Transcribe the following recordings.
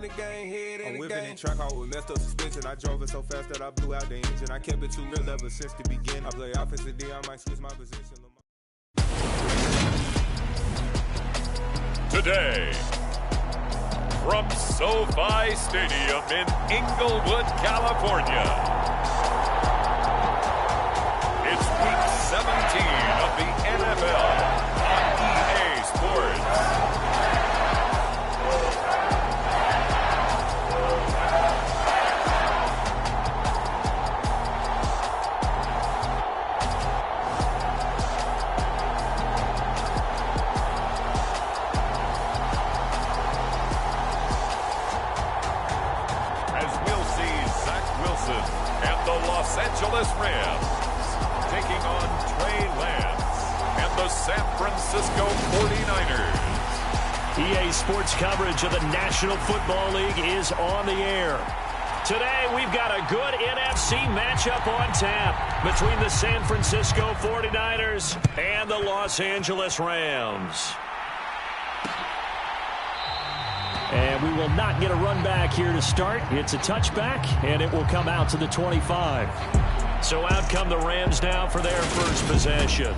the game, head in I'm the whipping game. in track out with messed up suspension. I drove it so fast that I blew out the engine. I kept it too real ever since the beginning. I play offensive D, I might switch my position. Today, from SoFi Stadium in Inglewood, California, it's Week 17 of the NFL on EA Sports. Los Angeles Rams taking on Trey Lance and the San Francisco 49ers. EA Sports coverage of the National Football League is on the air. Today, we've got a good NFC matchup on tap between the San Francisco 49ers and the Los Angeles Rams. And we will not get a run back here to start. It's a touchback, and it will come out to the 25. So out come the Rams now for their first possession.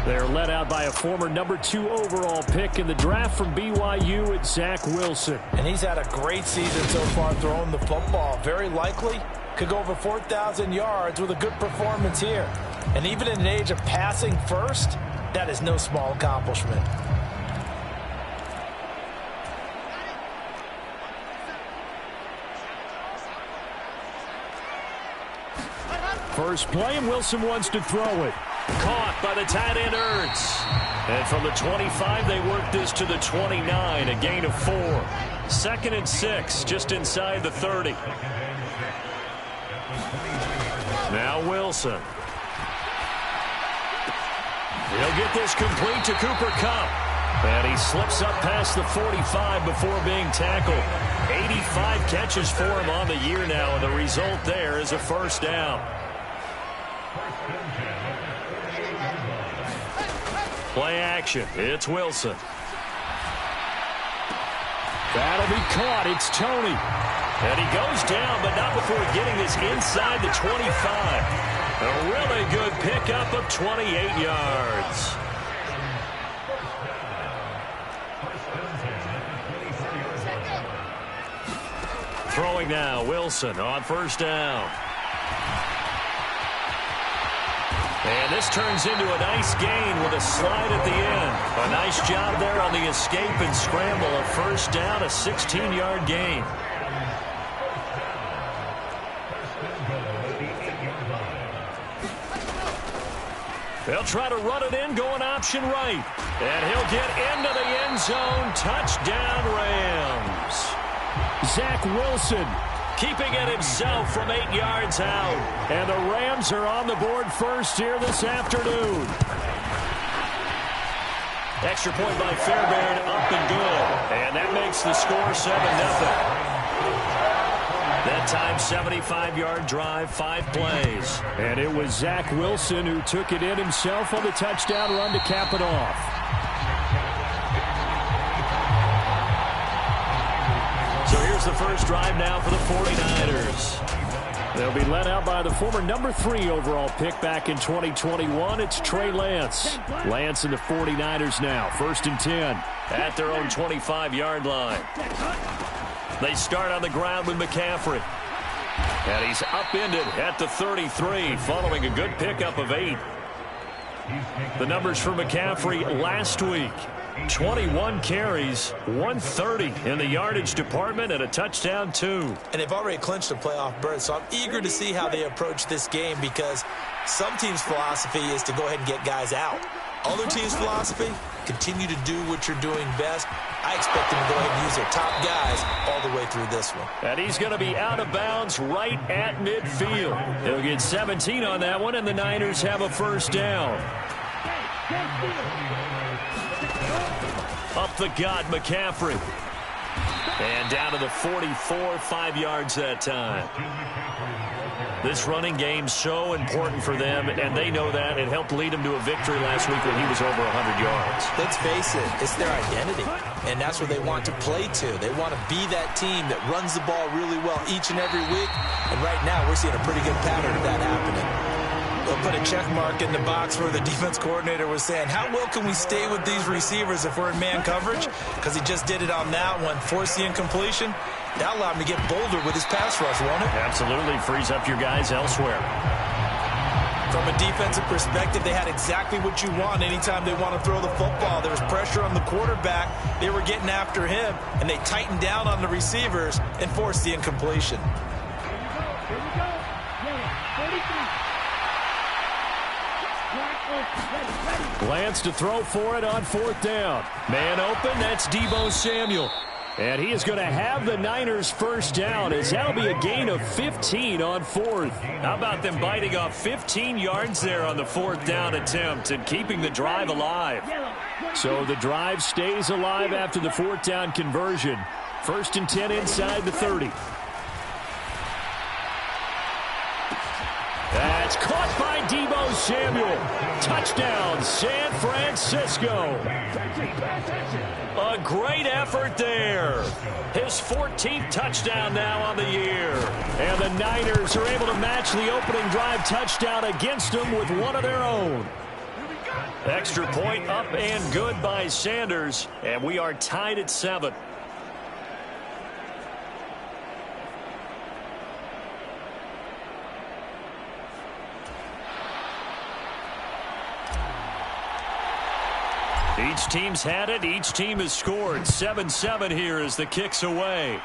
They're led out by a former #2 overall pick in the draft from BYU, it's Zach Wilson. And he's had a great season so far throwing the football. Very likely could go over 4,000 yards with a good performance here. And even in an age of passing first, that is no small accomplishment. First play, and Wilson wants to throw it. Caught by the tight end, Ertz. And from the 25, they work this to the 29, a gain of 4. 2nd and 6, just inside the 30. Now Wilson. He'll get this complete to Cooper Kupp. And he slips up past the 45 before being tackled. 85 catches for him on the year now, and the result there is a first down. Play action. It's Wilson. That'll be caught. It's Tony. And he goes down, but not before getting this inside the 25. A really good pickup of 28 yards. Throwing now, Wilson on first down. And this turns into a nice gain with a slide at the end. A nice job there on the escape and scramble. A first down, a 16-yard gain. They'll try to run it in, going option right. And he'll get into the end zone. Touchdown, Rams. Zach Wilson keeping it himself from 8 yards out. And the Rams are on the board first here this afternoon. Extra point by Fairbairn, up and good. And that makes the score 7-0. That time, 75-yard drive, 5 plays. And it was Zach Wilson who took it in himself on the touchdown run to cap it off. So here's the first drive now for the 49ers. They'll be led out by the former #3 overall pick back in 2021. It's Trey Lance. Lance and the 49ers now. 1st and 10 at their own 25-yard line. They start on the ground with McCaffrey. And he's upended at the 33 following a good pickup of 8. The numbers for McCaffrey last week. 21 carries, 130 in the yardage department, and a touchdown, 2. And they've already clinched a playoff berth, so I'm eager to see how they approach this game because some teams' philosophy is to go ahead and get guys out. Other teams' philosophy, continue to do what you're doing best. I expect them to go ahead and use their top guys all the way through this one. And he's going to be out of bounds right at midfield. He'll get 17 on that one, and the Niners have a first down. Up the gut, McCaffrey. And down to the 44, 5 yards that time. This running game so important for them, and they know that. It helped lead them to a victory last week when he was over 100 yards. Let's face it, it's their identity. And that's where they want to play to. They want to be that team that runs the ball really well each and every week. And right now, we're seeing a pretty good pattern of that happening. They'll put a check mark in the box where the defense coordinator was saying, how well can we stay with these receivers if we're in man coverage? Because he just did it on that one, forced the incompletion. That'll allow him to get bolder with his pass rush, won't it? Absolutely. Frees up your guys elsewhere. From a defensive perspective, they had exactly what you want anytime they want to throw the football. There was pressure on the quarterback. They were getting after him, and they tightened down on the receivers and forced the incompletion. Here we go. Yeah, 43. Lance to throw for it on 4th down. Man open, that's Deebo Samuel. And he is going to have the Niners first down, as that'll be a gain of 15 on 4th. How about them biting off 15 yards there on the 4th down attempt and keeping the drive alive? So the drive stays alive after the 4th down conversion. 1st and 10 inside the 30. That's caught by Deebo Samuel. Touchdown, San Francisco. A great effort there. His 14th touchdown now on the year. And the Niners are able to match the opening drive touchdown against them with one of their own. Extra point up and good by Sanders. And we are tied at 7. Each team's had it. Each team has scored. 7-7 here as the kick's away.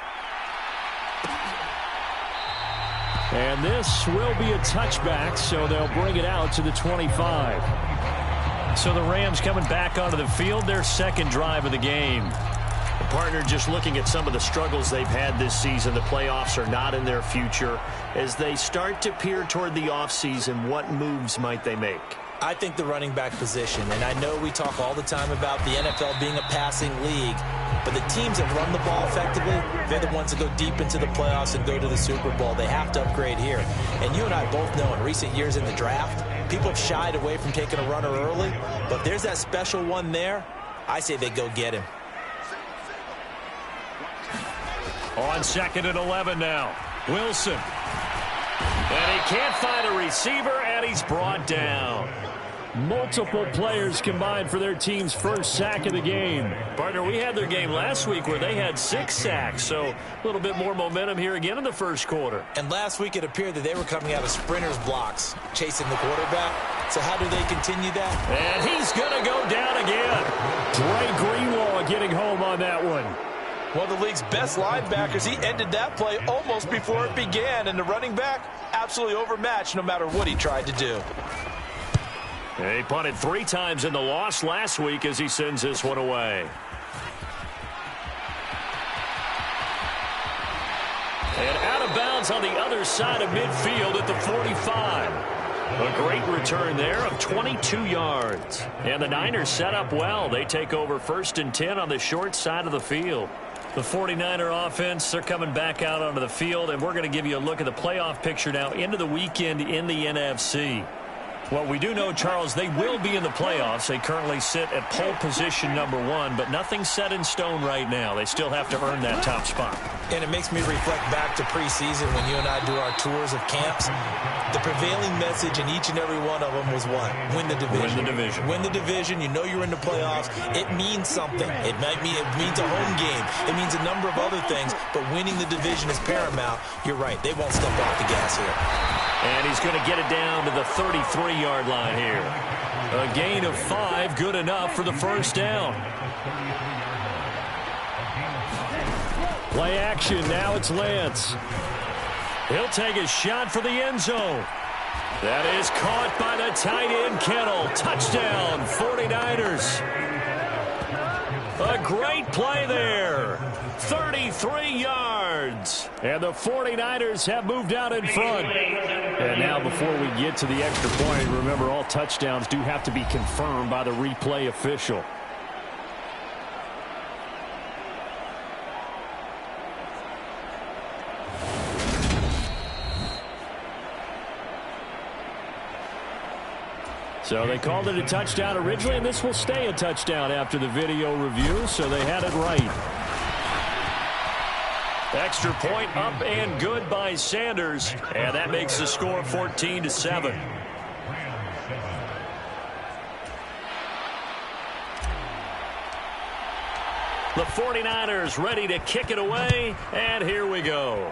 And this will be a touchback, so they'll bring it out to the 25. So the Rams coming back onto the field, their second drive of the game. The partner just looking at some of the struggles they've had this season. The playoffs are not in their future. As they start to peer toward the offseason, what moves might they make? I think the running back position, and I know we talk all the time about the NFL being a passing league, but the teams that run the ball effectively, they're the ones that go deep into the playoffs and go to the Super Bowl. They have to upgrade here. And you and I both know in recent years in the draft, people have shied away from taking a runner early, but there's that special one there. I say they go get him. On 2nd and 11 now. Wilson. And he can't find a receiver, and he's brought down. Multiple players combined for their team's first sack of the game. Partner, we had their game last week where they had 6 sacks, so a little bit more momentum here again in the first quarter. And last week it appeared that they were coming out of sprinters blocks, chasing the quarterback. So how do they continue that? And he's going to go down again. Dre Greenlaw getting home on that one. One of the league's best linebackers, he ended that play almost before it began, and the running back absolutely overmatched no matter what he tried to do. He punted 3 times in the loss last week as he sends this one away. And out of bounds on the other side of midfield at the 45. A great return there of 22 yards. And the Niners set up well. They take over 1st and 10 on the short side of the field. The 49er offense, they're coming back out onto the field, and we're going to give you a look at the playoff picture now into the weekend in the NFC. Well, we do know, Charles, they will be in the playoffs. They currently sit at pole position number 1, but nothing's set in stone right now. They still have to earn that top spot. And it makes me reflect back to preseason when you and I do our tours of camps. The prevailing message in each and every one of them was what? Win the division. Win the division. Win the division. You know you're in the playoffs. It means something. It means a home game. It means a number of other things, but winning the division is paramount. You're right. They won't step off the gas here. And he's going to get it down to the 33-yard line here. A gain of 5, good enough for the first down. Play action, now it's Lance. He'll take a shot for the end zone. That is caught by the tight end, Kittle. Touchdown, 49ers. A great play there. 33 yards. And the 49ers have moved out in front. And now before we get to the extra point, remember all touchdowns do have to be confirmed by the replay official. So they called it a touchdown originally, and this will stay a touchdown after the video review, so they had it right. Extra point up and good by Sanders, and that makes the score 14-7. The 49ers ready to kick it away, and here we go.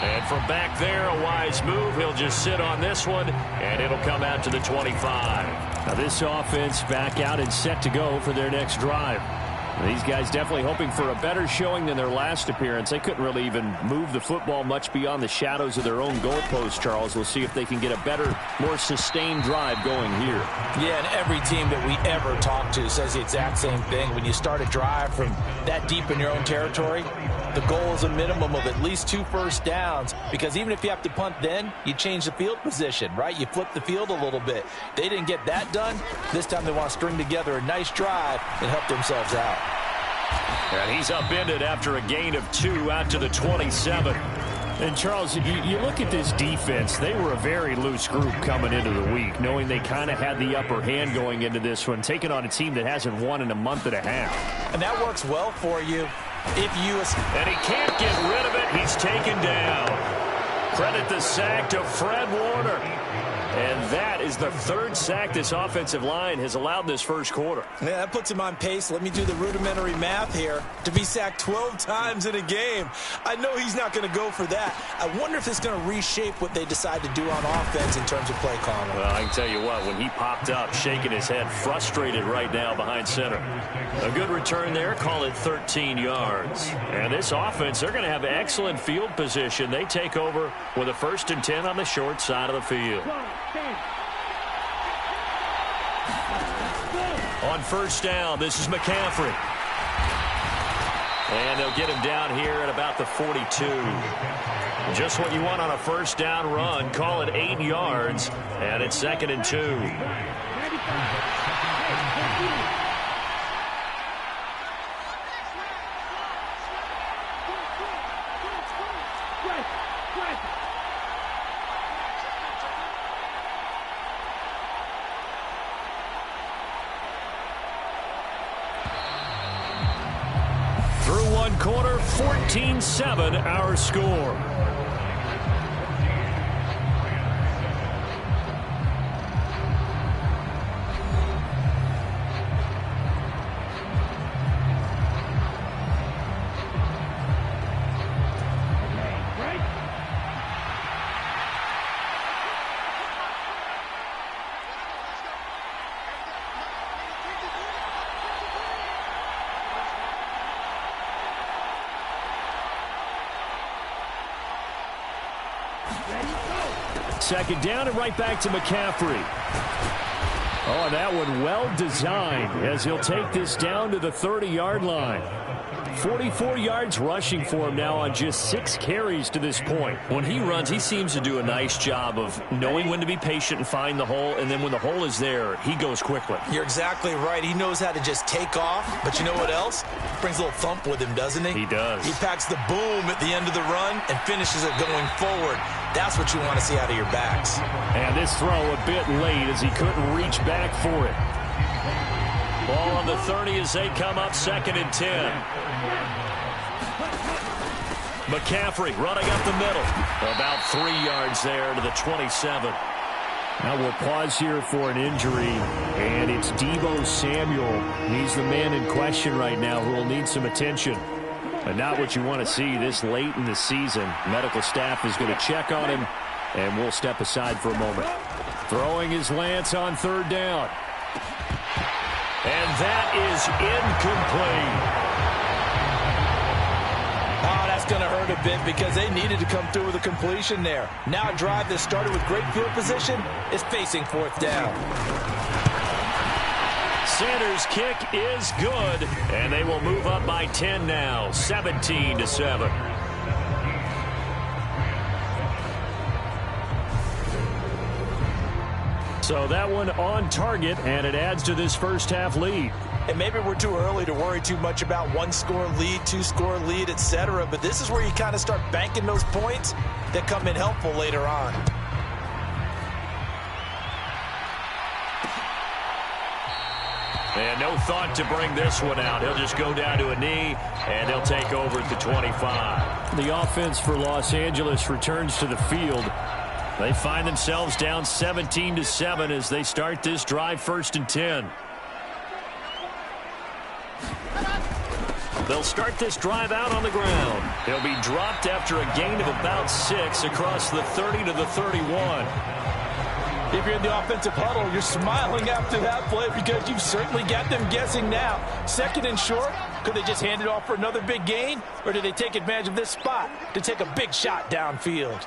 And from back there, a wise move. He'll just sit on this one, and it'll come out to the 25. Now this offense back out and set to go for their next drive. These guys definitely hoping for a better showing than their last appearance. They couldn't really even move the football much beyond the shadows of their own goalpost, Charles. We'll see if they can get a better, more sustained drive going here. Yeah, and every team that we ever talk to says the exact same thing. When you start a drive from that deep in your own territory, the goal is a minimum of at least 2 first downs, because even if you have to punt then, you change the field position, right? You flip the field a little bit. They didn't get that done. This time they want to string together a nice drive and help themselves out. And he's upended after a gain of 2 out to the 27. And, Charles, you look at this defense. They were a very loose group coming into the week, knowing they kind of had the upper hand going into this one, taking on a team that hasn't won in a month and a half. And that works well for you. And he can't get rid of it. He's taken down. Credit the sack to Fred Warner. And that is the 3rd sack this offensive line has allowed this first quarter. Yeah, that puts him on pace. Let me do the rudimentary math here. To be sacked 12 times in a game, I know he's not going to go for that. I wonder if it's going to reshape what they decide to do on offense in terms of play calling. Well, I can tell you what, when he popped up, shaking his head, frustrated right now behind center. A good return there, call it 13 yards. And this offense, they're going to have excellent field position. They take over with a 1st and 10 on the short side of the field. On first down, this is McCaffrey. And they'll get him down here at about the 42. Just what you want on a first down run. Call it 8 yards, and it's 2nd and 2. Through 1 quarter, 14-7 our score. Second down and right back to McCaffrey. Oh, that one well designed as he'll take this down to the 30-yard line. 44 yards rushing for him now on just 6 carries to this point. When he runs, he seems to do a nice job of knowing when to be patient and find the hole, and then when the hole is there, he goes quickly. You're exactly right. He knows how to just take off, but you know what else? Brings a little thump with him, doesn't he? He does. He packs the boom at the end of the run and finishes it going forward. That's what you want to see out of your backs. And this throw a bit late as he couldn't reach back for it. Ball on the 30 as they come up 2nd and 10. McCaffrey running up the middle. About 3 yards there to the 27. Now we'll pause here for an injury, and it's Deebo Samuel. He's the man in question right now who will need some attention. But not what you want to see this late in the season. Medical staff is going to check on him, and we'll step aside for a moment. Throwing his Lance on 3rd down. And that is incomplete. Oh, that's going to hurt a bit because they needed to come through with a completion there. Now a drive that started with great field position is facing 4th down. Sanders' kick is good, and they will move up by 10 now, 17-7. So that one on target, and it adds to this first half lead. And maybe we're too early to worry too much about 1-score lead, 2-score lead, etc. But this is where you kind of start banking those points that come in helpful later on. And no thought to bring this one out. He'll just go down to a knee, and they'll take over at the 25. The offense for Los Angeles returns to the field. They find themselves down 17-7 as they start this drive, 1st and 10. They'll start this drive out on the ground. He'll be dropped after a gain of about 6 across the 30 to the 31. If you're in the offensive huddle, you're smiling after that play because you've certainly got them guessing now. 2nd and short, could they just hand it off for another big gain? Or do they take advantage of this spot to take a big shot downfield?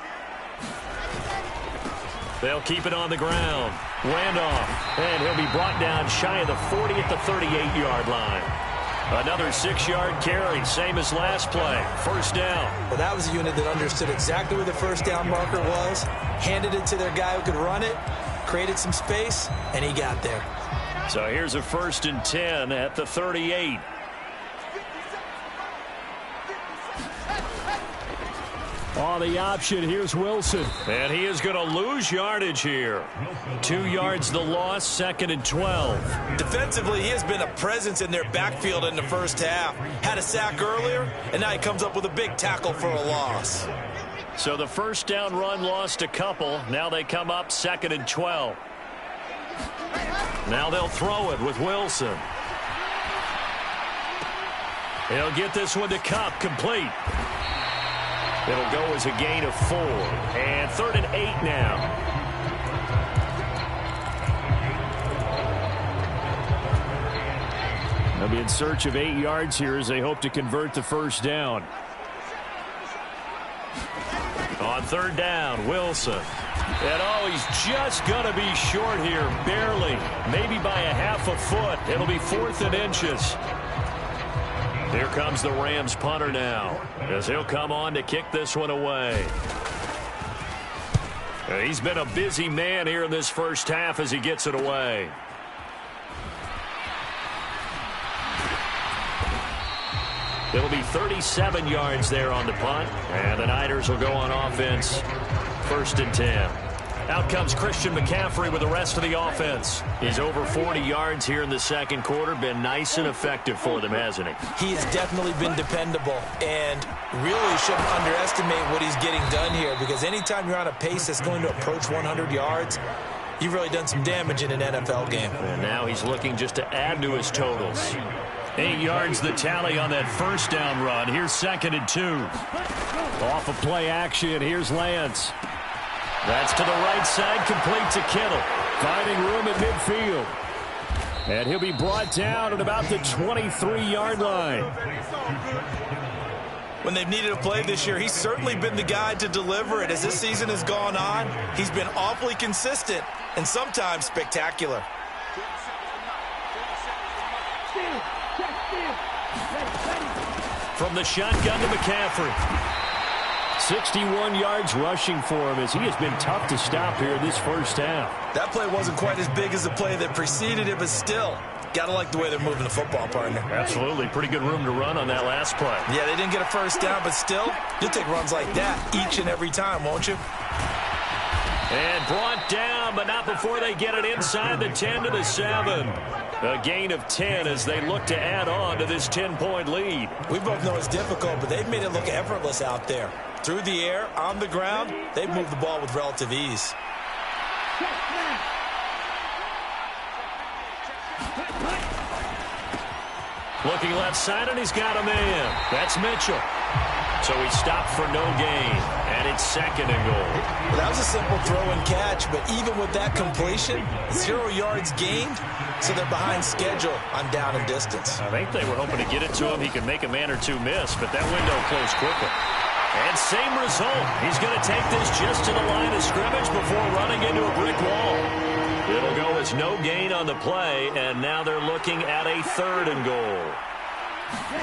They'll keep it on the ground. Randolph, and he'll be brought down shy of the 40 at the 38-yard line. Another 6-yard carry, same as last play. 1st down. Well, that was a unit that understood exactly where the 1st down marker was, handed it to their guy who could run it, created some space, and he got there. So here's a 1st and 10 at the 38. On the option, here's Wilson. And he is going to lose yardage here. 2 yards the loss, 2nd and 12. Defensively, he has been a presence in their backfield in the 1st half. Had a sack earlier, and now he comes up with a big tackle for a loss. So the 1st down run lost a couple. Now they come up 2nd and 12. Now they'll throw it with Wilson. He'll get this one to Cup, complete. It'll go as a gain of 4. And 3rd and 8 now. They'll be in search of 8 yards here as they hope to convert the 1st down. On 3rd down, Wilson. And he's just going to be short here, barely. Maybe by a half a foot. It'll be 4th and inches. Here comes the Rams punter now, as he'll come on to kick this one away. He's been a busy man here in this 1st half as he gets it away. It'll be 37 yards there on the punt, and the Niners will go on offense, 1st and 10. Out comes Christian McCaffrey with the rest of the offense. He's over 40 yards here in the 2nd quarter. Been nice and effective for them, hasn't he? He has definitely been dependable, and really shouldn't underestimate what he's getting done here, because anytime you're on a pace that's going to approach 100 yards, you've really done some damage in an NFL game. And now he's looking just to add to his totals. 8 yards the tally on that 1st down run. Here's 2nd and 2. Off of play action, here's Lance. That's to the right side, complete to Kittle. Finding room at midfield. And he'll be brought down at about the 23-yard line. When they've needed a play this year, he's certainly been the guy to deliver it. As this season has gone on, he's been awfully consistent and sometimes spectacular. From the shotgun to McCaffrey. 61 yards rushing for him as he has been tough to stop here this 1st half. That play wasn't quite as big as the play that preceded it, but still, gotta like the way they're moving the football, partner. Absolutely. Pretty good room to run on that last play. Yeah, they didn't get a 1st down, but still, you'll take runs like that each and every time, won't you? And brought down, but not before they get it inside the 10 to the 7. A gain of 10 as they look to add on to this 10-point lead. We both know it's difficult, but they've made it look effortless out there. Through the air, on the ground, they've moved the ball with relative ease. Looking left side, and he's got a man. That's Mitchell. So he stopped for no gain, and it's 2nd and goal. Well, that was a simple throw and catch, but even with that completion, 0 yards gained, so they're behind schedule on down and distance. I think they were hoping to get it to him. He could make a man or two miss, but that window closed quickly. And same result. He's going to take this just to the line of scrimmage before running into a brick wall. It'll go as no gain on the play, and now they're looking at a 3rd and goal.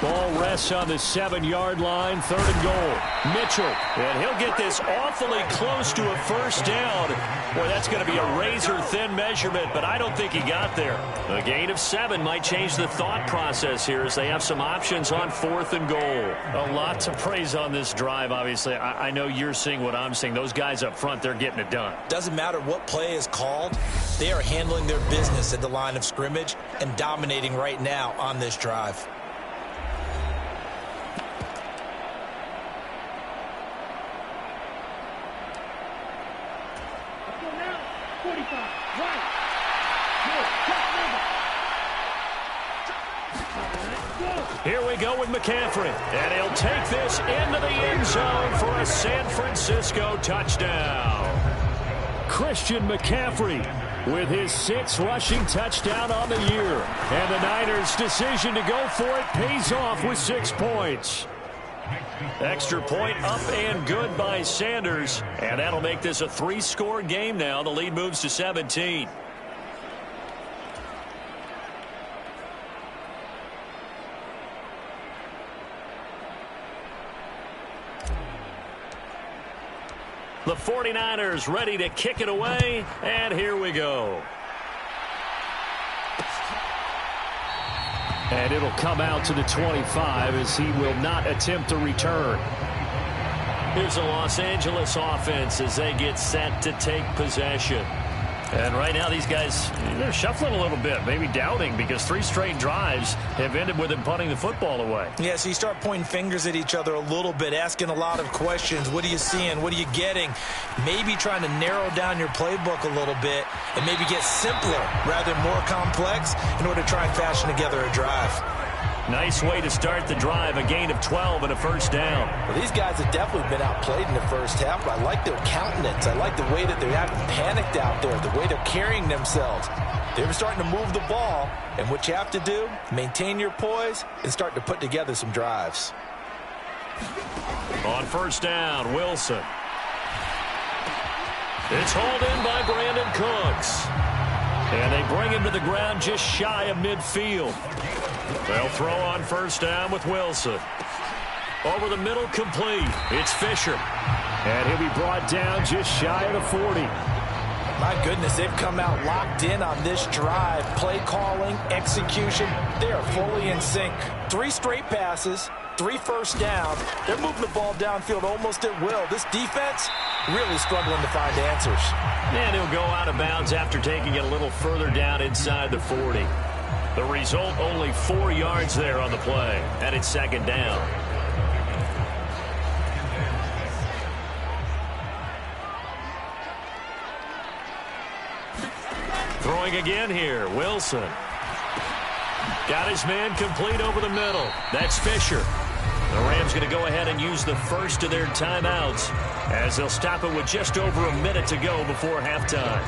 Ball rests on the 7-yard line, 3rd and goal. Mitchell, and he'll get this awfully close to a first down. Boy, that's going to be a razor-thin measurement, but I don't think he got there. A gain of 7 might change the thought process here as they have some options on 4th and goal. A lot to praise on this drive, obviously. I know you're seeing what I'm seeing. Those guys up front, they're getting it done. Doesn't matter what play is called. They are handling their business at the line of scrimmage and dominating right now on this drive. Here we go with McCaffrey, and he'll take this into the end zone for a San Francisco touchdown. Christian McCaffrey with his 6th rushing touchdown on the year. And the Niners' decision to go for it pays off with 6 points. Extra point up and good by Sanders, and that'll make this a 3-score game now. The lead moves to 17. The 49ers ready to kick it away, and here we go. And it'll come out to the 25 as he will not attempt to return. Here's the Los Angeles offense as they get set to take possession. And right now these guys, they're shuffling a little bit, maybe doubting, because 3 straight drives have ended with them punting the football away. Yeah, so you start pointing fingers at each other a little bit, asking a lot of questions. What are you seeing? What are you getting? Maybe trying to narrow down your playbook a little bit and maybe get simpler rather than more complex in order to try and fashion together a drive. Nice way to start the drive, a gain of 12 and a first down. Well, these guys have definitely been outplayed in the first half, but I like their countenance. I like the way that they're acting panicked out there, the way they're carrying themselves. They're starting to move the ball, and what you have to do, maintain your poise and start to put together some drives. On first down, Wilson. It's hauled in by Brandon Cooks. And they bring him to the ground just shy of midfield. They'll throw on first down with Wilson. Over the middle, complete. It's Fisher. And he'll be brought down just shy of the 40. My goodness, they've come out locked in on this drive. Play calling, execution, they are fully in sync. 3 straight passes, 3 first down. They're moving the ball downfield almost at will. This defense really struggling to find answers. And he'll go out of bounds after taking it a little further down inside the 40. The result, only 4 yards there on the play, and it's second down. Throwing again here, Wilson. Got his man complete over the middle. That's Fisher. The Rams going to go ahead and use the first of their timeouts as they'll stop it with just over a minute to go before halftime.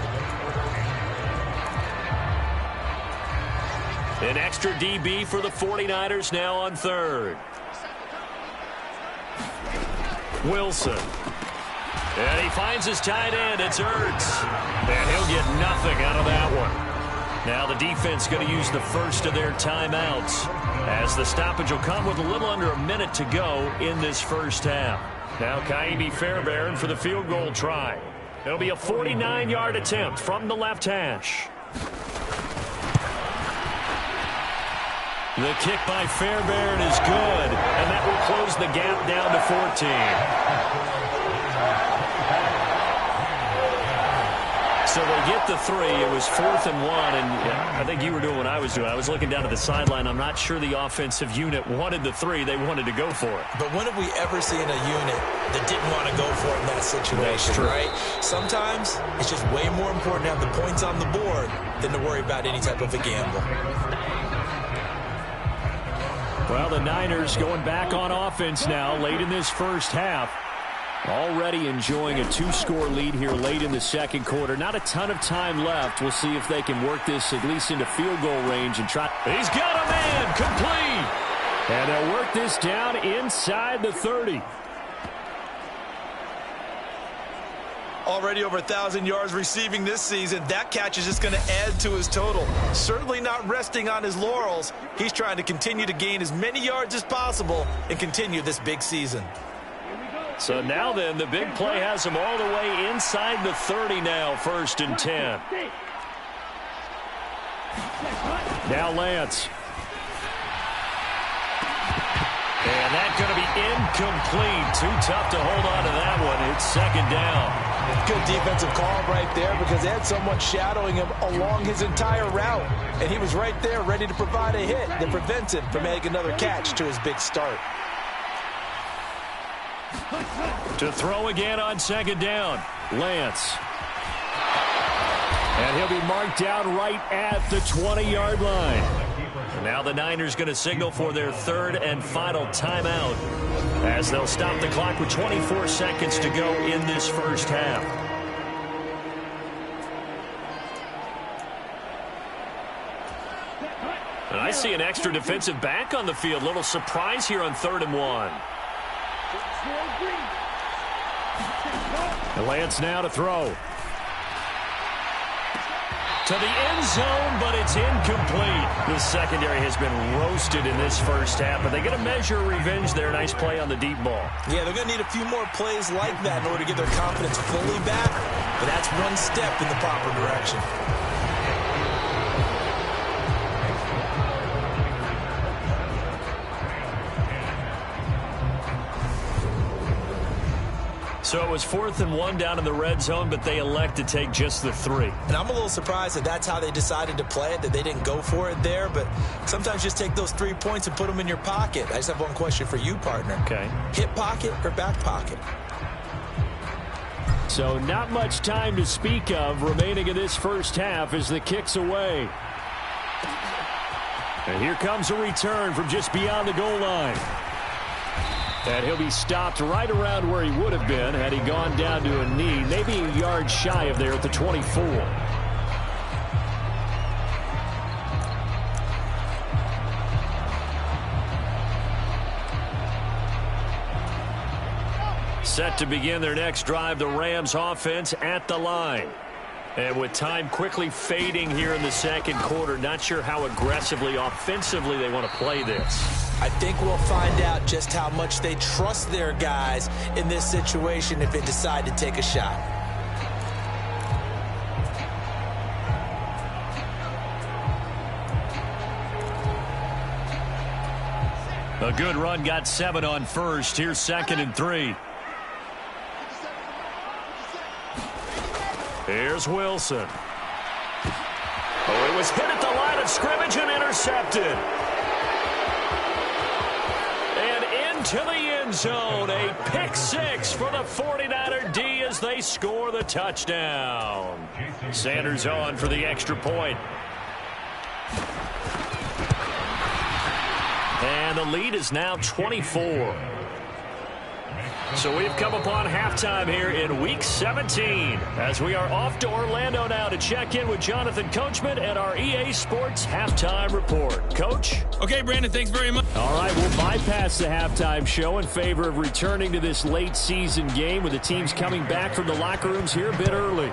An extra DB for the 49ers now on third. Wilson. And he finds his tight end. It's Ertz. And he'll get nothing out of that one. Now the defense going to use the first of their timeouts as the stoppage will come with a little under a minute to go in this first half. Now Kaimi Fairbairn for the field goal try. It'll be a 49-yard attempt from the left hash. The kick by Fairbairn is good, and that will close the gap down to 14. So they get the 3. It was 4th and 1, and I think you were doing what I was doing. I was looking down at the sideline. I'm not sure the offensive unit wanted the 3. They wanted to go for it. But when have we ever seen a unit that didn't want to go for it in that situation, right? Sometimes it's just way more important to have the points on the board than to worry about any type of a gamble. Well, the Niners going back on offense now late in this first half. Already enjoying a 2-score lead here late in the second quarter. Not a ton of time left. We'll see if they can work this at least into field goal range and try. He's got a man complete. And they'll work this down inside the 30. Already over 1,000 yards receiving this season. That catch is just going to add to his total. Certainly not resting on his laurels. He's trying to continue to gain as many yards as possible and continue this big season. So now then, the big play has him all the way inside the 30 now, 1st and 10. Now Lance. And that's going to be incomplete. Too tough to hold on to that one. It's 2nd down. Good defensive call right there because they had someone shadowing him along his entire route. And he was right there ready to provide a hit that prevents him from making another catch to his big start. To throw again on 2nd down, Lance. And he'll be marked down right at the 20-yard line. And now the Niners going to signal for their 3rd and final timeout as they'll stop the clock with 24 seconds to go in this first half. And I see an extra defensive back on the field. Little surprise here on 3rd and 1. And Lance now to throw. To the end zone, but it's incomplete. The secondary has been roasted in this first half, but they get a measure of revenge there. Nice play on the deep ball. Yeah, they're going to need a few more plays like that in order to get their confidence fully back, but that's one step in the proper direction. So it was 4th and 1 down in the red zone, but they elect to take just the 3. And I'm a little surprised that that's how they decided to play it, that they didn't go for it there. But sometimes just take those 3 points and put them in your pocket. I just have one question for you, partner. Okay. Hip pocket or back pocket? So not much time to speak of remaining in this first half as the kick's away. And here comes a return from just beyond the goal line. And he'll be stopped right around where he would have been had he gone down to a knee, maybe a yard shy of there at the 24. Set to begin their next drive, the Rams offense at the line. And with time quickly fading here in the 2nd quarter, not sure how aggressively, offensively they want to play this. I think we'll find out just how much they trust their guys in this situation if they decide to take a shot. A good run, got 7 on 1st. Here's 2nd and 3. Here's Wilson. Oh, it was hit at the line of scrimmage and intercepted. And into the end zone. A pick 6 for the 49er D as they score the touchdown. Sanders on for the extra point. And the lead is now 24. So we've come upon halftime here in Week 17 as we are off to Orlando now to check in with Jonathan Coachman and our EA Sports Halftime Report. Coach? Okay, Brandon, thanks very much. All right, we'll bypass the halftime show in favor of returning to this late season game with the teams coming back from the locker rooms here a bit early.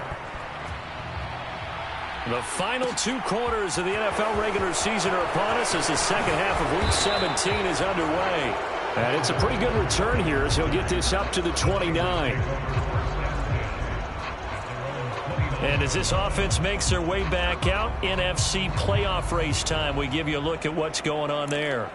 The final 2 quarters of the NFL regular season are upon us as the second half of Week 17 is underway. And it's a pretty good return here as he'll get this up to the 29. And as this offense makes their way back out, NFC playoff race time, we give you a look at what's going on there.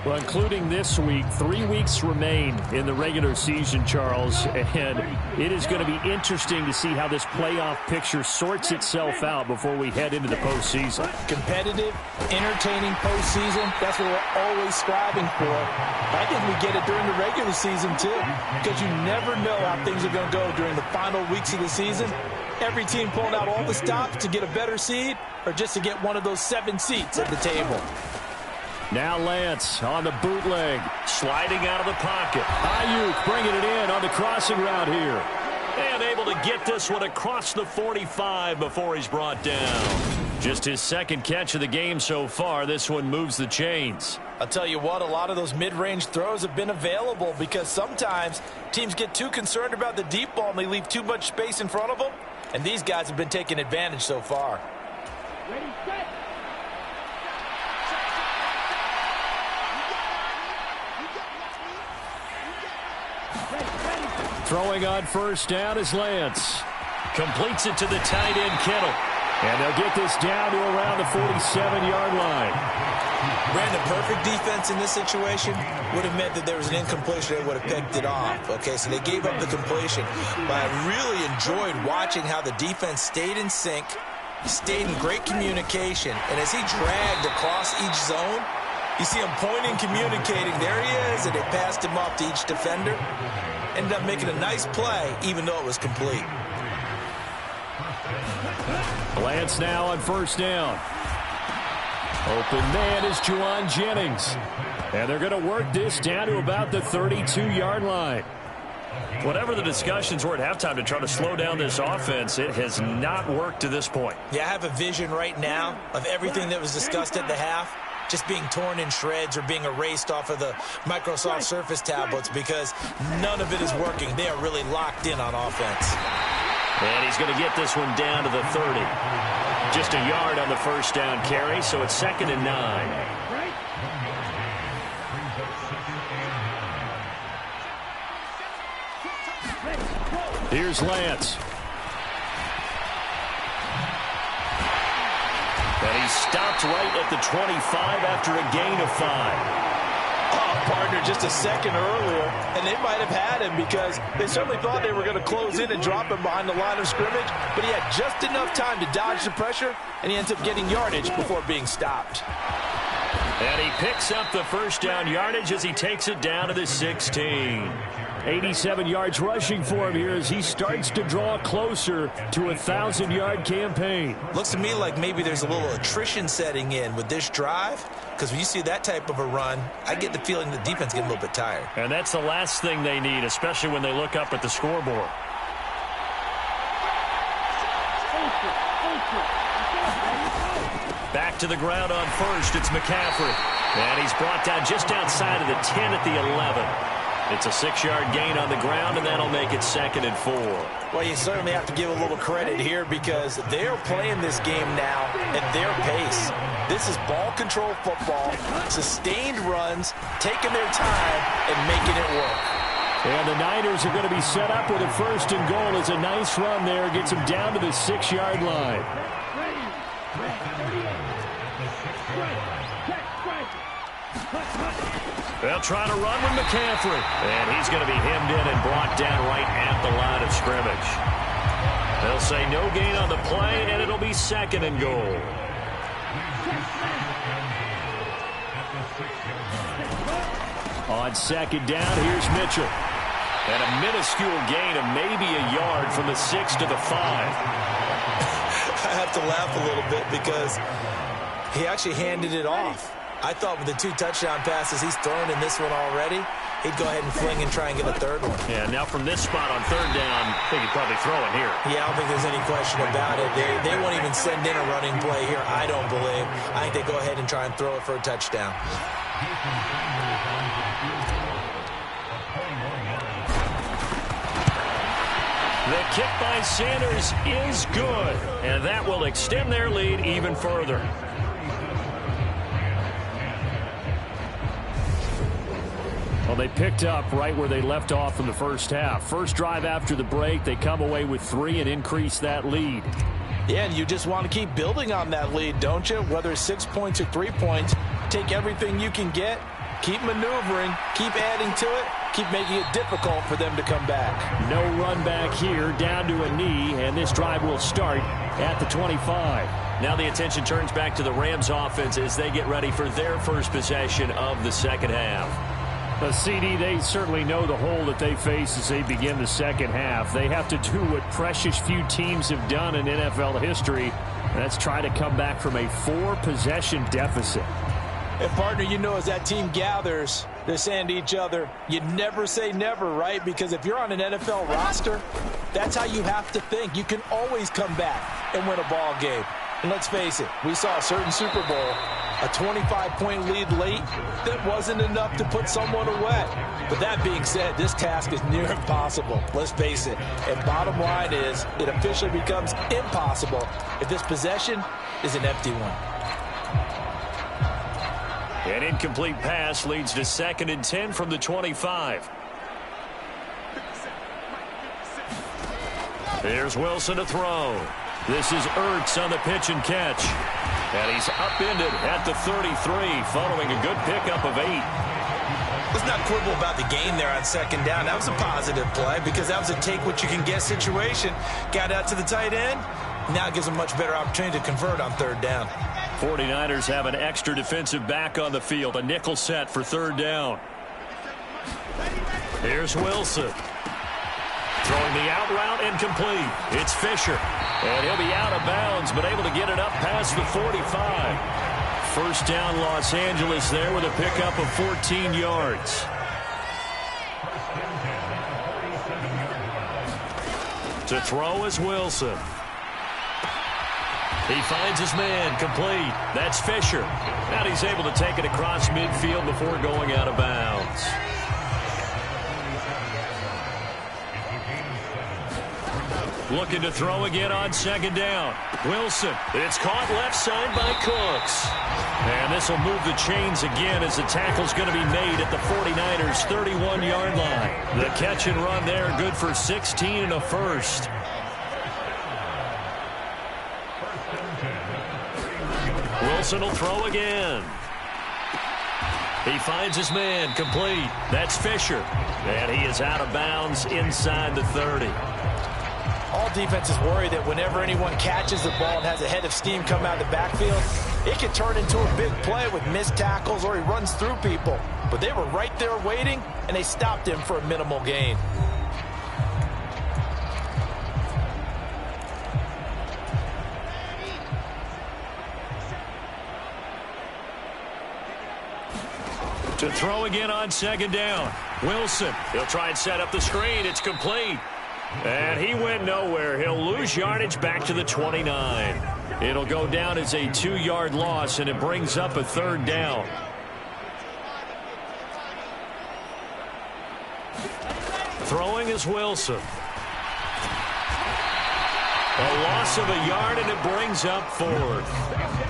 Well, including this week, 3 weeks remain in the regular season, Charles, and it is going to be interesting to see how this playoff picture sorts itself out before we head into the postseason. Competitive, entertaining postseason, that's what we're always striving for. I think we get it during the regular season, too, because you never know how things are going to go during the final weeks of the season. Every team pulling out all the stops to get a better seed or just to get one of those 7 seats at the table. Now Lance on the bootleg, sliding out of the pocket. Ayuk bringing it in on the crossing route here. And able to get this one across the 45 before he's brought down. Just his second catch of the game so far. This one moves the chains. I'll tell you what, a lot of those mid-range throws have been available because sometimes teams get too concerned about the deep ball and they leave too much space in front of them. And these guys have been taking advantage so far. Ready, set. Throwing on first down is Lance. Completes it to the tight end, Kittle. And they'll get this down to around the 47-yard line. Brandon, perfect defense in this situation would have meant that there was an incompletion. They would have picked it off. Okay, so they gave up the completion. But I really enjoyed watching how the defense stayed in sync, stayed in great communication. And as he dragged across each zone, you see him pointing, communicating. There he is, and they passed him off to each defender. Ended up making a nice play, even though it was complete. Lance now on first down. Open man is Juwan Jennings. And they're going to work this down to about the 32-yard line. Whatever the discussions were at halftime to try to slow down this offense, it has not worked to this point. Yeah, I have a vision right now of everything that was discussed at the half just being torn in shreds or being erased off of the Microsoft Surface tablets because none of it is working. They are really locked in on offense. And he's going to get this one down to the 30. Just a yard on the first down carry, so it's 2nd and 9. Here's Lance. And he stopped right at the 25 after a gain of 5. Partner just a second earlier, and they might have had him because they certainly thought they were going to close in and drop him behind the line of scrimmage, but he had just enough time to dodge the pressure, and he ends up getting yardage before being stopped. And he picks up the first down yardage as he takes it down to the 16. 87 yards rushing for him here as he starts to draw closer to a 1,000-yard campaign. Looks to me like maybe there's a little attrition setting in with this drive, because when you see that type of a run, I get the feeling the defense getting a little bit tired. And that's the last thing they need, especially when they look up at the scoreboard. Back to the ground on first, it's McCaffrey. And he's brought down just outside of the 10 at the 11. It's a 6-yard gain on the ground, and that'll make it 2nd and 4. Well, you certainly have to give a little credit here because they're playing this game now at their pace. This is ball control football, sustained runs, taking their time, and making it work. And the Niners are going to be set up with a 1st and goal. It's a nice run there. Gets them down to the 6-yard line. They'll try to run with McCaffrey. And he's going to be hemmed in and brought down right at the line of scrimmage. They'll say no gain on the play, and it'll be 2nd and goal. On 2nd down, here's Mitchell. And a minuscule gain of maybe a yard from the 6 to the 5. I have to laugh a little bit because he actually handed it off. I thought with the 2 touchdown passes he's thrown in this one already, he'd go ahead and fling and try and get a 3rd one. Yeah, now from this spot on 3rd down, I think he'd probably throw it here. Yeah, I don't think there's any question about it. They won't even send in a running play here, I don't believe. I think they go ahead and try and throw it for a touchdown. The kick by Sanders is good, and that will extend their lead even further. Well, they picked up right where they left off in the first half. First drive after the break, they come away with 3 and increase that lead. Yeah, and you just want to keep building on that lead, don't you? Whether it's 6 points or 3 points, take everything you can get, keep maneuvering, keep adding to it, keep making it difficult for them to come back. No run back here, down to a knee, and this drive will start at the 25. Now the attention turns back to the Rams offense as they get ready for their first possession of the second half. The CD, they certainly know the hole that they face as they begin the second half. They have to do what precious few teams have done in NFL history, and that's try to come back from a 4-possession deficit. And, partner, you know as that team gathers, they're saying to each other, you never say never, right? Because if you're on an NFL roster, that's how you have to think. You can always come back and win a ball game. And let's face it, we saw a certain Super Bowl, a 25-point lead late that wasn't enough to put someone away. But that being said, this task is near impossible. Let's face it. And bottom line is, it officially becomes impossible if this possession is an empty one. An incomplete pass leads to 2nd and 10 from the 25. Here's Wilson to throw. This is Ertz on the pitch and catch. And he's upended at the 33 following a good pickup of 8. Let's not quibble about the gain there on 2nd down. That was a positive play because that was a take-what-you-can-get situation. Got out to the tight end. Now it gives them a much better opportunity to convert on 3rd down. 49ers have an extra defensive back on the field. A nickel set for 3rd down. Here's Wilson. Throwing the out route incomplete. It's Fisher. And he'll be out of bounds, but able to get it up past the 45. 1st down Los Angeles there with a pickup of 14 yards. To throw is Wilson. He finds his man, complete. That's Fisher. And he's able to take it across midfield before going out of bounds. Looking to throw again on 2nd down. Wilson. It's caught left side by Cooks. And this will move the chains again as the tackle's going to be made at the 49ers' 31-yard line. The catch and run there, good for 16 and a first. Wilson will throw again. He finds his man, complete. That's Fisher. And he is out of bounds inside the 30. All defenses worry that whenever anyone catches the ball and has a head of steam come out of the backfield, it can turn into a big play with missed tackles or he runs through people. But they were right there waiting, and they stopped him for a minimal gain. To throw again on 2nd down. Wilson. He'll try and set up the screen. It's complete. And he went nowhere. He'll lose yardage back to the 29. It'll go down as a 2-yard loss, and it brings up a 3rd down. Throwing is Wilson. A loss of a yard, and it brings up 4th.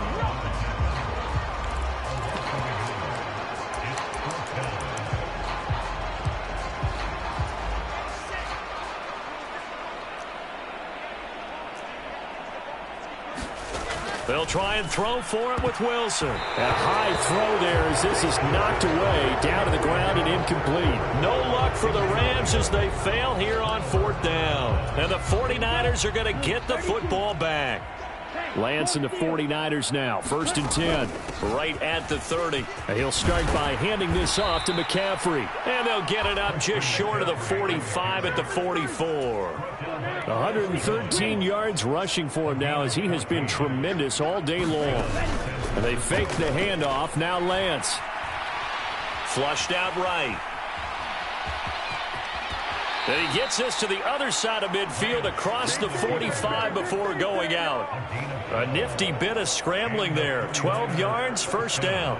They'll try and throw for it with Wilson. A high throw there as this is knocked away, down to the ground and incomplete. No luck for the Rams as they fail here on 4th down. And the 49ers are going to get the football back. Lance and the 49ers now. 1st and 10. Right at the 30. And he'll start by handing this off to McCaffrey. And they'll get it up just short of the 45 at the 44. 113 yards rushing for him now as he has been tremendous all day long. And they fake the handoff. Now Lance. Flushed out right. And he gets this to the other side of midfield across the 45 before going out. A nifty bit of scrambling there. 12 yards, 1st down.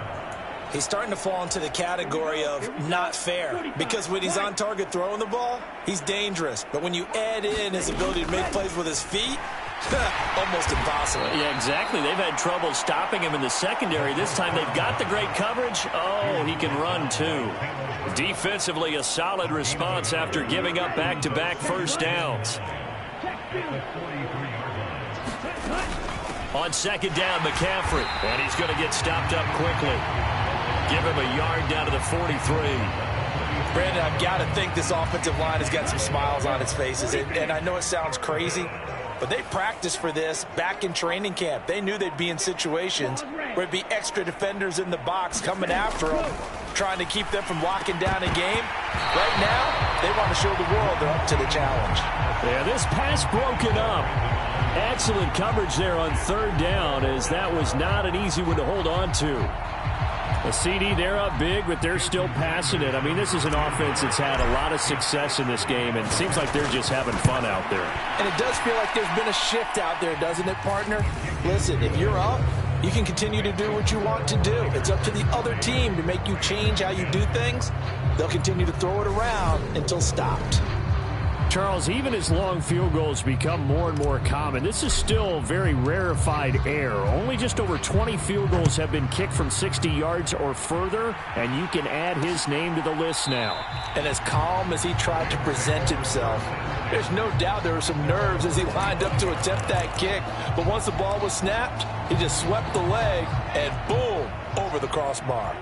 He's starting to fall into the category of not fair because when he's on target throwing the ball, he's dangerous. But when you add in his ability to make plays with his feet, almost impossible. Yeah, exactly. They've had trouble stopping him in the secondary. This time they've got the great coverage. Oh, he can run too. Defensively, a solid response after giving up back-to-back 1st downs. On 2nd down, McCaffrey. And he's going to get stopped up quickly. Give him a yard down to the 43. Brandon, I've got to think this offensive line has got some smiles on its faces. And I know it sounds crazy, but they practiced for this back in training camp. They knew they'd be in situations where it'd be extra defenders in the box coming after them, trying to keep them from locking down a game. Right now, they want to show the world they're up to the challenge. Yeah, this pass broken up. Excellent coverage there on 3rd down as that was not an easy one to hold on to. A CD, they're up big, but they're still passing it. I mean, this is an offense that's had a lot of success in this game, and it seems like they're just having fun out there. And it does feel like there's been a shift out there, doesn't it, partner? Listen, if you're up, you can continue to do what you want to do. It's up to the other team to make you change how you do things. They'll continue to throw it around until stopped. Charles, even as long field goals become more and more common, this is still very rarefied air. Only just over 20 field goals have been kicked from 60 yards or further, and you can add his name to the list now. And as calm as he tried to present himself, there's no doubt there were some nerves as he lined up to attempt that kick. But once the ball was snapped, he just swept the leg and boom, over the crossbar.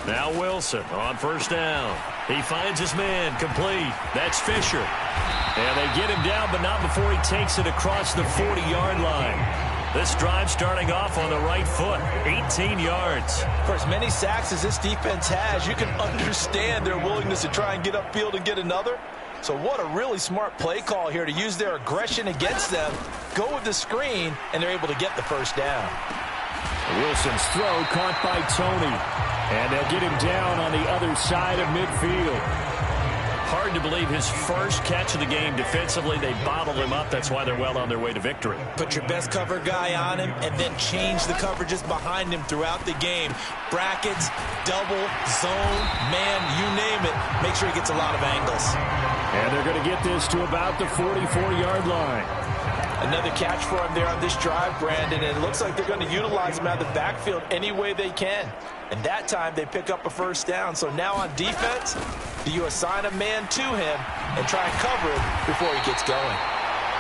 Now Wilson on first down. He finds his man complete. That's Fisher. And they get him down, but not before he takes it across the 40-yard line. This drive starting off on the right foot, 18 yards. For as many sacks as this defense has, you can understand their willingness to try and get upfield and get another. So what a really smart play call here to use their aggression against them, go with the screen, and they're able to get the first down. Wilson's throw caught by Tony. And they'll get him down on the other side of midfield. Hard to believe his first catch of the game defensively. They bottled him up. That's why they're well on their way to victory. Put your best cover guy on him and then change the coverages behind him throughout the game. Brackets, double, zone, man, you name it. Make sure he gets a lot of angles. And they're going to get this to about the 44-yard line. Another catch for him there on this drive, Brandon, and it looks like they're going to utilize him out of the backfield any way they can. And that time they pick up a first down. So now on defense, do you assign a man to him and try and cover him before he gets going?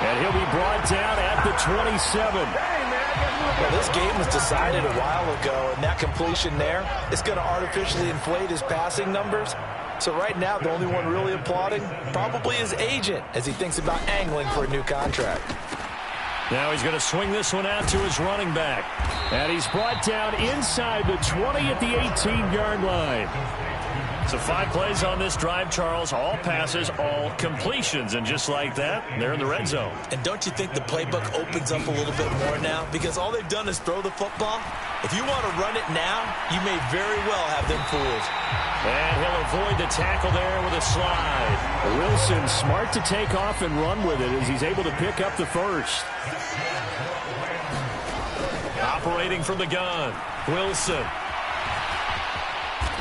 And he'll be brought down at the 27. Well, this game was decided a while ago, and that completion there is going to artificially inflate his passing numbers. So right now, the only one really applauding probably his agent as he thinks about angling for a new contract. Now he's going to swing this one out to his running back. And he's brought down inside the 20 at the 18-yard line. So 5 plays on this drive, Charles. All passes, all completions. And just like that, they're in the red zone. And don't you think the playbook opens up a little bit more now? Because all they've done is throw the football. If you want to run it now, you may very well have them fooled. And he'll avoid the tackle there with a slide. Wilson smart to take off and run with it as he's able to pick up the first. Operating from the gun, Wilson.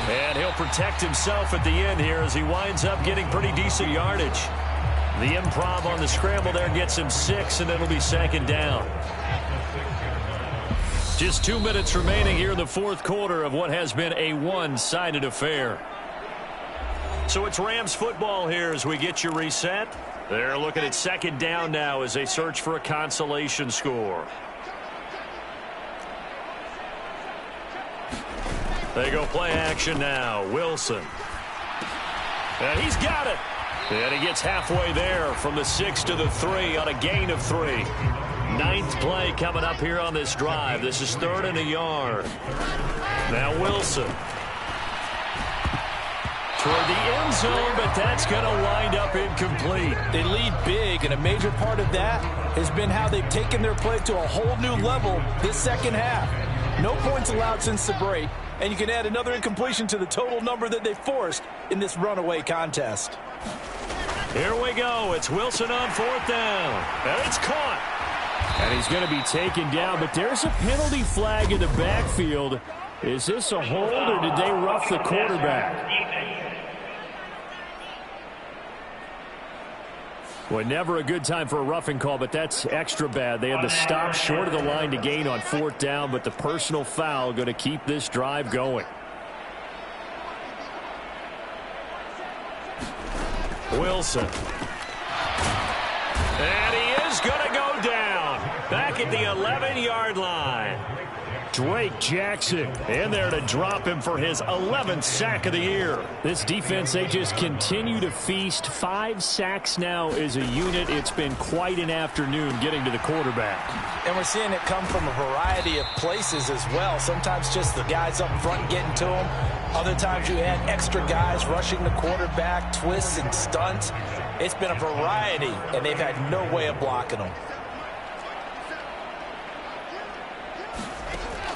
And he'll protect himself at the end here as he winds up getting pretty decent yardage. The improv on the scramble there gets him 6, and it'll be second down. Just 2 minutes remaining here in the fourth quarter of what has been a one-sided affair. So it's Rams football here as we get you reset. They're looking at second down now as they search for a consolation score. They go play action now. Wilson. And he's got it. And he gets halfway there from the 6 to the 3 on a gain of 3. 9th play coming up here on this drive. This is 3rd and a yard. Now Wilson. Toward the end zone, but that's going to wind up incomplete. They lead big, and a major part of that has been how they've taken their play to a whole new level this second half. No points allowed since the break, and you can add another incompletion to the total number that they forced in this runaway contest. Here we go. It's Wilson on 4th down, and it's caught. And he's going to be taken down, but there's a penalty flag in the backfield. Is this a hold, or did they rough the quarterback? Well, never a good time for a roughing call, but that's extra bad. They had to stop short of the line to gain on 4th down, but the personal foul going to keep this drive going. Wilson. And he is going to go down back at the 11-yard line. Drake Jackson in there to drop him for his 11th sack of the year. This defense, they just continue to feast. 5 sacks now as a unit. It's been quite an afternoon getting to the quarterback. And we're seeing it come from a variety of places as well. Sometimes just the guys up front getting to him. Other times you add extra guys rushing the quarterback, twists and stunts. It's been a variety, and they've had no way of blocking them.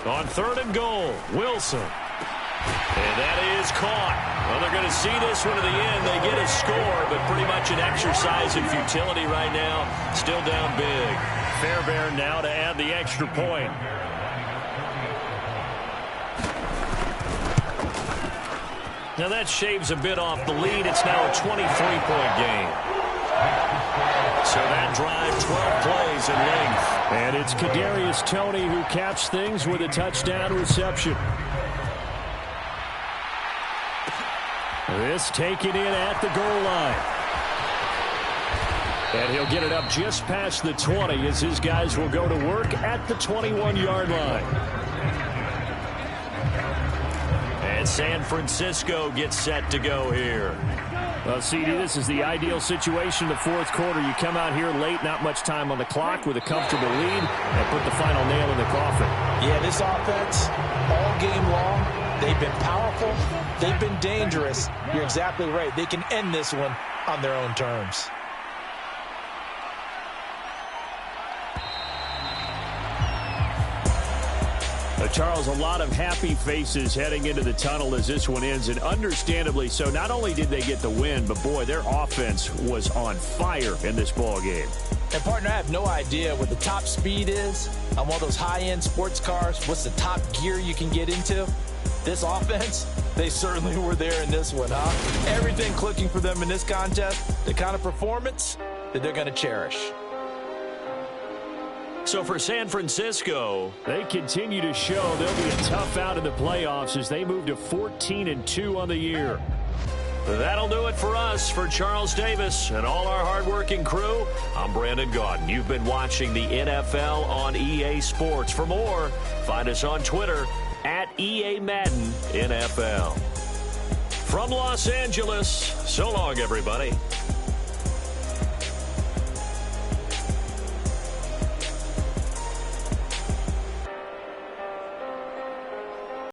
On 3rd and goal, Wilson. And that is caught. Well, they're going to see this one to the end. They get a score, but pretty much an exercise in futility right now. Still down big. Fairbairn now to add the extra point. Now that shaves a bit off the lead. It's now a 23-point game. So that drive, 12 plays in length. And it's Kadarius Toney who caps things with a touchdown reception. This taken in at the goal line. And he'll get it up just past the 20 as his guys will go to work at the 21-yard line. And San Francisco gets set to go here. Well, CD, this is the ideal situation in the 4th quarter. You come out here late, not much time on the clock with a comfortable lead, and put the final nail in the coffin. Yeah, this offense, all game long, they've been powerful, they've been dangerous. You're exactly right. They can end this one on their own terms. Charles, a lot of happy faces heading into the tunnel as this one ends, and understandably so. Not only did they get the win, but boy, their offense was on fire in this ball game. And partner, I have no idea what the top speed is on one of those high-end sports cars. What's the top gear you can get into? This offense, they certainly were there in this one, huh? Everything clicking for them in this contest, the kind of performance that they're going to cherish. So for San Francisco, they continue to show they'll be a tough out in the playoffs as they move to 14-2 on the year. That'll do it for us. For Charles Davis and all our hardworking crew, I'm Brandon Gaudin. You've been watching the NFL on EA Sports. For more, find us on Twitter at EA Madden NFL. From Los Angeles, so long, everybody.